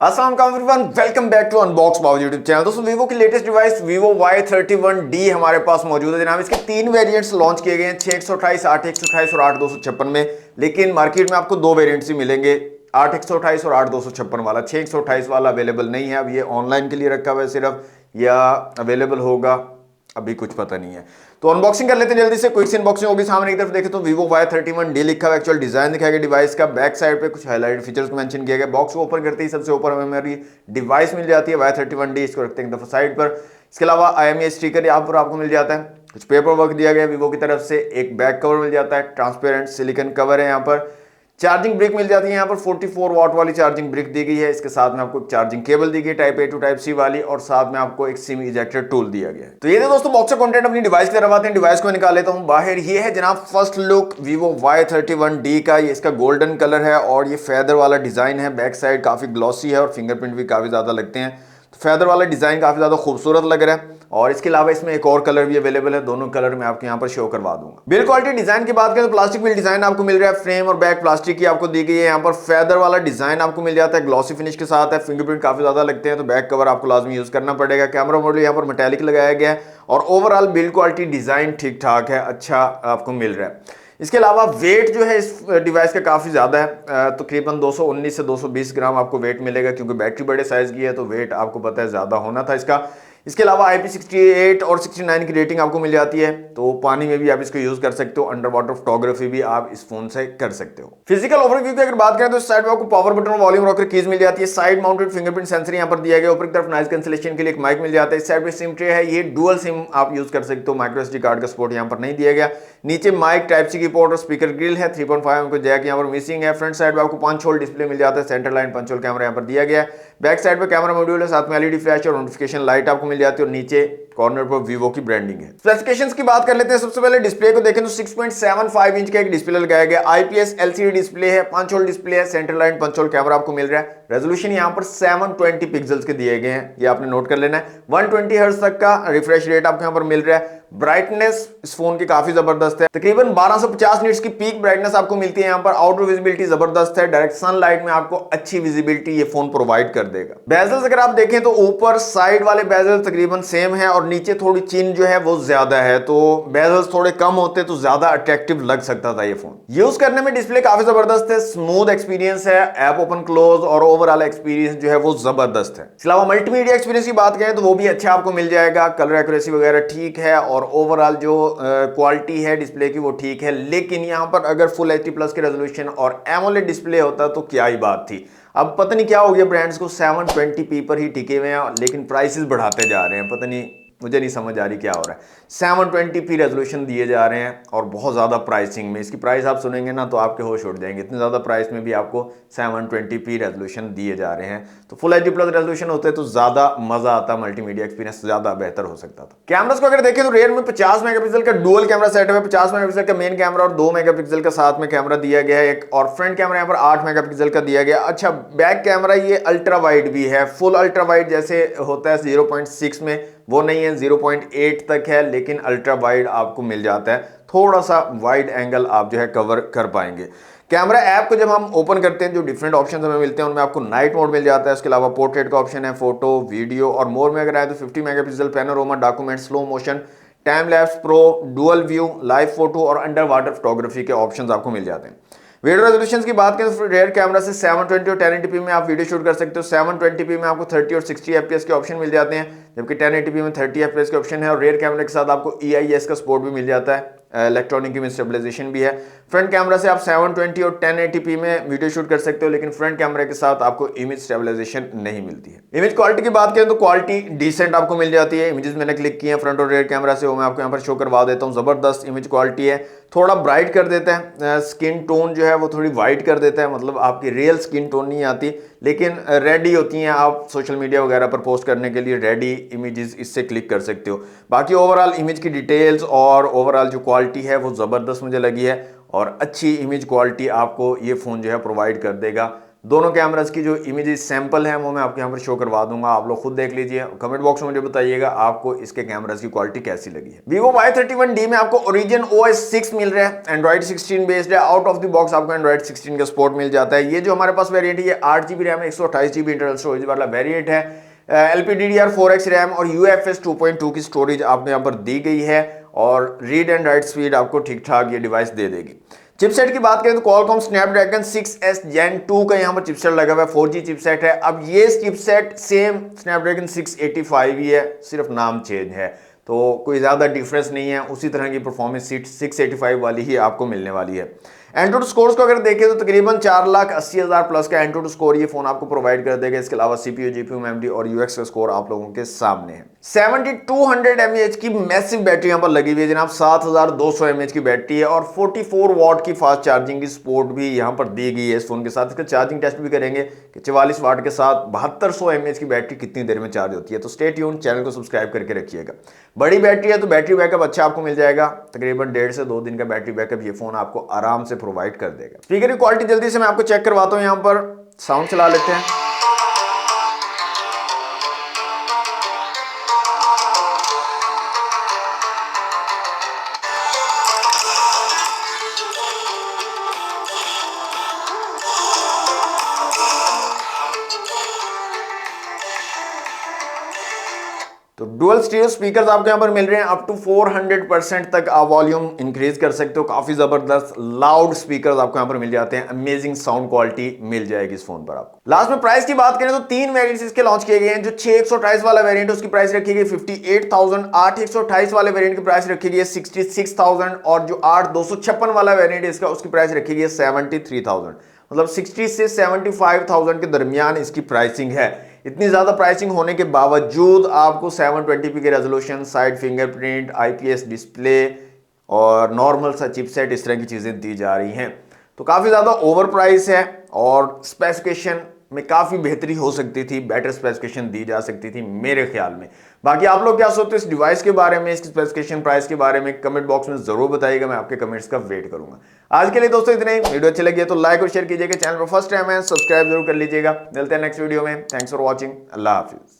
अस्सलाम वालेकुम everyone, welcome back to unbox Babu YouTube channel. दोस्तों वीवो की लेटेस्ट डिवाइस वीवो Y31D हमारे पास मौजूद है जनाब। इसके तीन वेरिएंट्स लॉन्च किए गए हैं, 6128, 8128 और 8256 में। लेकिन मार्केट में आपको दो वेरिएंट्स ही मिलेंगे, 8128 और 8256 वाला। 6128 वाला अवेलेबल नहीं है, अब ये ऑनलाइन के लिए रखा हुआ है सिर्फ, या अवेलेबल होगा अभी कुछ पता नहीं है। तो अनबॉक्सिंग कर लेते हैं जल्दी से। क्विक अनबॉक्सिंग होगी। सामने की तरफ देखें तो वीवो Y31D लिखा हुआ, एक्चुअल डिजाइन दिखाया गया डिवाइस का। बैक साइड पे कुछ हाईलाइट फीचर्स को मेंशन किया गया। बॉक्स को ओपन करते ही सबसे ऊपर हमें हमारी डिवाइस मिल जाती है Y31D। इसको रखते हैं एक दफा साइड पर। इसके अलावा IMEI स्टिकर यहाँ पर आपको मिल जाता है। कुछ पेपर वर्क दिया गया वीवो की तरफ से। एक बैक कवर मिल जाता है, ट्रांसपेरेंट सिलिकॉन कवर है यहाँ पर। चार्जिंग ब्रिक मिल जाती है यहाँ पर, 44 वाट वाली चार्जिंग ब्रिक दी गई है। इसके साथ में आपको एक चार्जिंग केबल दी गई type A to type C वाली, और साथ में आपको एक सिम इजेक्टर टूल दिया गया है। तो ये दोस्तों बॉक्स का कंटेंट अपनी डिवाइस की तरफ आते हैं। डिवाइस को निकाल लेता हूँ बाहर। ये है जनाब फर्स्ट लुक वीवो Y31D का। ये इसका गोल्डन कलर है और ये फेदर वाला डिजाइन है। बैक साइड काफी ग्लॉसी है और फिंगरप्रिंट भी काफी ज्यादा लगते हैं। तो फेदर वाला डिजाइन काफी ज्यादा खूबसूरत लग रहा है। और इसके अलावा इसमें एक और कलर भी अवेलेबल है, दोनों कलर मैं आपको यहाँ पर शो करवा दूंगा। बिल्ड क्वालिटी डिजाइन की बात करें तो प्लास्टिक बिल्ड डिजाइन आपको मिल रहा है। फ्रेम और बैक प्लास्टिक की आपको दी गई है। यहाँ पर फेदर वाला डिजाइन आपको मिल जाता है, ग्लॉसी फिनिश के साथ है। फिंगरप्रिंट काफी ज्यादा लगते हैं तो बैक कवर आपको लाजमी यूज करना पड़ेगा। कैमरा मॉड्यूल यहाँ पर मेटेलिक लगाया गया है और ओवरऑल बिल्ड क्वालिटी डिजाइन ठीक ठाक है, अच्छा आपको मिल रहा है। इसके अलावा वेट जो है इस डिवाइस का काफ़ी ज़्यादा है, तकरीबन 219 से 220 ग्राम आपको वेट मिलेगा, क्योंकि बैटरी बड़े साइज़ की है तो वेट आपको पता है ज़्यादा होना था इसका। इसके अलावा IP68 और 69 की रेटिंग आपको मिल जाती है, तो पानी में भी आप इसको यूज कर सकते हो। अंडर वाटर फोटोग्राफी भी आप इस फोन से कर सकते हो। फिजिकल ओवरव्यू की अगर बात करें तो इस साइड में आपको पावर बटन और वॉल्यूम रॉकर कीज मिल जाती है। साइड माउंटेड फिंगरप्रिंट सेंसर यहाँ पर दिया गया। ऊपर की तरफ नॉइज कैंसिलेशन के लिए एक माइक मिल जाता है। इस साइड पे सिम ट्रे है, ये डुअल सिम आप यूज कर सकते हो। माइक्रो SD कार्ड का सपोर्ट यहाँ पर नहीं दिया गया। नीचे माइक टाइप C की पोर्ट और स्पीकर ग्रिल है। 3.5 mm जैक यहाँ पर मिसिंग है। फ्रंट साइड में आपको पंच होल डिस्प्ले मिल जाता है। Centre line punch hole camera यहाँ पर दिया गया है। बैक साइड पे कैमरा मॉड्यूल है, साथ में LED फ्लैश और नोटिफिकेशन लाइट आपको मिल जाती है, और नीचे कॉर्नर पर वीवो की ब्रांडिंग है। स्पेसिफिकेशंस की बात कर लेते हैं। सबसे पहले डिस्प्ले को देखें तो 6.75 इंच का एक डिस्प्ले लगाया गया। IPS LCD डिस्प्ले है, पंच होल डिस्प्ले है, centre line punch hole camera आपको मिल रहा है। रेजोल्यूशन यहाँ पर 720 पिक्सल्स के दिए गए हैं, ये आपने नोट कर लेना है। 120 हर्ट्ज तक का रिफ्रेश रेट आपको यहाँ पर मिल रहा है। ब्राइटनेस इस फोन की काफी जबरदस्त है, तकरीबन 1250 निट्स की पीक ब्राइटनेस आपको मिलती है यहाँ पर। आउटडोर विजिबिलिटी जबरदस्त है, डायरेक्ट सनलाइट में आपको अच्छी विजिबिलिटी ये फोन प्रोवाइड कर देगा। बेजल्स अगर आप देखें तो ऊपर साइड वाले बेजल तकरीबन सेम है और नीचे थोड़ी चिन जो है वो ज्यादा है, तो बेजल्स थोड़े कम होते तो ज्यादा अट्रैक्टिव लग सकता था ये फोन। यूज करने में डिस्प्ले काफी जबरदस्त है, स्मूथ एक्सपीरियंस है, ऐप ओपन क्लोज और ओवरऑल एक्सपीरियंस जो है वो जबरदस्त है। इसके अलावा मल्टीमीडिया एक्सपीरियंस की बात करें तो वो भी अच्छा आपको मिल जाएगा। कलर एक्यूरेसी वगैरह ठीक है और ओवरऑल जो क्वालिटी है डिस्प्ले की वो ठीक है। लेकिन यहाँ पर अगर फुल HD+ के रेजोल्यूशन और एमोलेड डिस्प्ले होता तो क्या ही बात थी। अब पता नहीं क्या हो गया, ब्रांड्स को 720p पर ही टिके हुए हैं, लेकिन प्राइसेस बढ़ाते जा रहे हैं। पता नहीं, मुझे नहीं समझ आ रही क्या हो रहा है। 720p रेजोल्यूशन दिए जा रहे हैं और बहुत ज़्यादा प्राइसिंग में। इसकी प्राइस आप सुनेंगे ना तो आपके होश उड़ जाएंगे, इतने ज़्यादा प्राइस में भी आपको 720p रेजोल्यूशन दिए जा रहे हैं। तो फुल HD+ रेजोल्यूशन होते तो ज़्यादा मज़ा आता, मल्टीमीडिया एक्सपीरियंस ज़्यादा बेहतर हो सकता था। कैमरास को अगर देखें तो रेयर में 50 मेगापिक्सल का डुअल कैमरा सेटअप है। 50 मेगापिक्सल का मेन कैमरा और 2 मेगापिक्सल का साथ में कैमरा दिया गया है एक, और फ्रंट कैमरा यहाँ पर 8 मेगापिक्सल का दिया गया। अच्छा, बैक कैमरा ये अल्ट्रा वाइड भी है, फुल अल्ट्रा वाइड जैसे होता है 0.6 में, वो नहीं है, 0.8 तक है, लेकिन अल्ट्रा वाइड आपको मिल जाता है। थोड़ा सा वाइड एंगल आप जो है कवर कर पाएंगे। कैमरा ऐप को जब हम ओपन करते हैं जो डिफरेंट ऑप्शन हमें मिलते हैं उनमें आपको नाइट मोड मिल जाता है। उसके अलावा पोर्ट्रेट का ऑप्शन है, फोटो वीडियो, और मोर में अगर आए तो 50 megapixel panorama, document, slow motion, time lapse pro, dual view, live photo और अंडर वाटर फोटोग्राफी के ऑप्शंस आपको मिल जाते हैं। वीडियो रेजोल्यूशन की बात करें तो रेयर कैमरा से 720 और 1080p में आप वीडियो शूट कर सकते हो। 720p में आपको 30 और 60 fps के ऑप्शन मिल जाते हैं, जबकि 1080p में 30 fps के ऑप्शन है। और रेयर कैमरे के साथ आपको EIS का सपोर्ट भी मिल जाता है, इलेक्ट्रॉनिक इमेज स्टेबलाइजेशन भी है। फ्रंट कैमरा से आप 720 और 1080p में वीडियो शूट कर सकते हो, लेकिन फ्रंट कैमरे के साथ आपको इमेज स्टेबलाइजेशन नहीं मिलती है। इमेज क्वालिटी की बात करें तो क्वालिटी डिसेंट आपको मिल जाती है। इमेजेस मैंने क्लिक किए हैं फ्रंट और रेयर कैमरा से, वो मैं आपको यहाँ पर शो करवा देता हूँ। जबरदस्त इमेज क्वालिटी है, थोड़ा ब्राइट कर देता है, स्किन टोन जो है वो थोड़ी वाइट कर देता है, मतलब आपकी रियल स्किन टोन नहीं आती, लेकिन रेडी होती हैं आप सोशल मीडिया वगैरह पर पोस्ट करने के लिए, रेडी इमेजेस इससे क्लिक कर सकते हो। बाकी ओवरऑल इमेज की डिटेल्स और ओवरऑल जो क्वालिटी है वो ज़बरदस्त मुझे लगी है, और अच्छी इमेज क्वालिटी आपको ये फ़ोन जो है प्रोवाइड कर देगा। दोनों कैमरास की जो इमेजेस सैंपल है वो मैं आपको यहाँ पर शो करवा दूंगा, आप लोग खुद देख लीजिए। कमेंट बॉक्स में मुझे बताइएगा आपको इसके कैमरास की क्वालिटी कैसी लगी है। Vivo Y31D में आपको Origin OS 6 मिल रहा है, Android 16 बेस्ड है। आउट ऑफ द बॉक्स आपको Android 16 का सपोर्ट मिल जाता है। ये जो हमारे पास वेरिएंट है ये 8GB RAM 128GB internal storage वाला वेरिएंट है। LPDDR4X रैम और UFS 2.2 की स्टोरेज आपको यहाँ पर दी गई है और रीड एंड राइट स्पीड आपको ठीक ठाक ये डिवाइस दे देगी। चिपसेट की बात करें तो Qualcomm Snapdragon 6S Gen 2 का यहाँ पर चिपसेट लगा हुआ है, 4G चिपसेट है। अब ये चिपसेट सेम Snapdragon 685 ही है, सिर्फ नाम चेंज है, तो कोई ज़्यादा डिफरेंस नहीं है। उसी तरह की परफॉर्मेंस 685 वाली ही आपको मिलने वाली है। एंड्रॉइड स्कोर्स को अगर देखें तो तकरीबन 4,80,000 प्लस का एंड्रॉइड स्कोर ये फोन आपको प्रोवाइड कर देगा। इसके अलावा CPU, GPU, मेमोरी और UX का स्कोर आप लोगों के सामने है। 7200 mAh की मैसिव बैटरी यहाँ पर लगी हुई है जनाब, 7200 mAh की बैटरी है और 44 वाट की फास्ट चार्जिंग की सपोर्ट भी यहाँ पर दी गई है इस फोन के साथ। इसका चार्जिंग टेस्ट भी करेंगे कि 44 वाट के साथ 7200 mAh की बैटरी कितनी देर में चार्ज होती है। तो स्टे ट्यून, चैनल को सब्सक्राइब करके रखिएगा। बड़ी बैटरी है तो बैटरी बैकअप अच्छा आपको मिल जाएगा, तकरीबन 1.5 से 2 दिन का बैटरी बैकअप ये फोन आपको आराम से प्रोवाइड कर देगा। स्पीकर की क्वालिटी जल्दी से मैं आपको चेक करवाता हूं, यहां पर साउंड चला लेते हैं। तो डुअल स्टीरियो स्पीकर्स आपको यहां पर मिल रहे हैं, अप टू 400% तक आप वॉल्यूम इंक्रीज कर सकते हो। काफी जबरदस्त लाउड स्पीकर्स आपको यहां पर मिल जाते हैं, अमेजिंग साउंड क्वालिटी मिल जाएगी इस फोन पर आपको। लास्ट में प्राइस की बात करें तो 3 वेरिएंट्स इसके लॉन्च किए गए हैं। जो 6/128 वाला वेरिएंट है उसकी प्राइस रखी गई 58,000, 8/128 वाले वेरिएंट की प्राइस रखी गई 66,000 और जो 8/256 वाला वेरिएंट है इसका उसकी प्राइस रखी गई 73,000। मतलब 60 से 75,000 के दरमियान इसकी प्राइसिंग है। इतनी ज्यादा प्राइसिंग होने के बावजूद आपको 720p के resolution, side fingerprint, IPS display और नॉर्मल सा चिपसेट, इस तरह की चीजें दी जा रही हैं। तो काफी ज्यादा ओवर प्राइस है और स्पेसिफिकेशन में काफी बेहतरी हो सकती थी, बेटर स्पेसिफिकेशन दी जा सकती थी मेरे ख्याल में। बाकी आप लोग क्या सोचते हो इस डिवाइस के बारे में, इसकी स्पेसिफिकेशन, प्राइस के बारे में कमेंट बॉक्स में जरूर बताइएगा, मैं आपके कमेंट्स का वेट करूंगा। आज के लिए दोस्तों इतना ही। वीडियो अच्छी लगी है तो लाइक और शेयर कीजिएगा, चैनल पर फर्स्ट टाइम है सब्सक्राइब जरूर कर लीजिएगा। मिलते हैं नेक्स्ट वीडियो में। Thanks for watching, Allah Hafiz.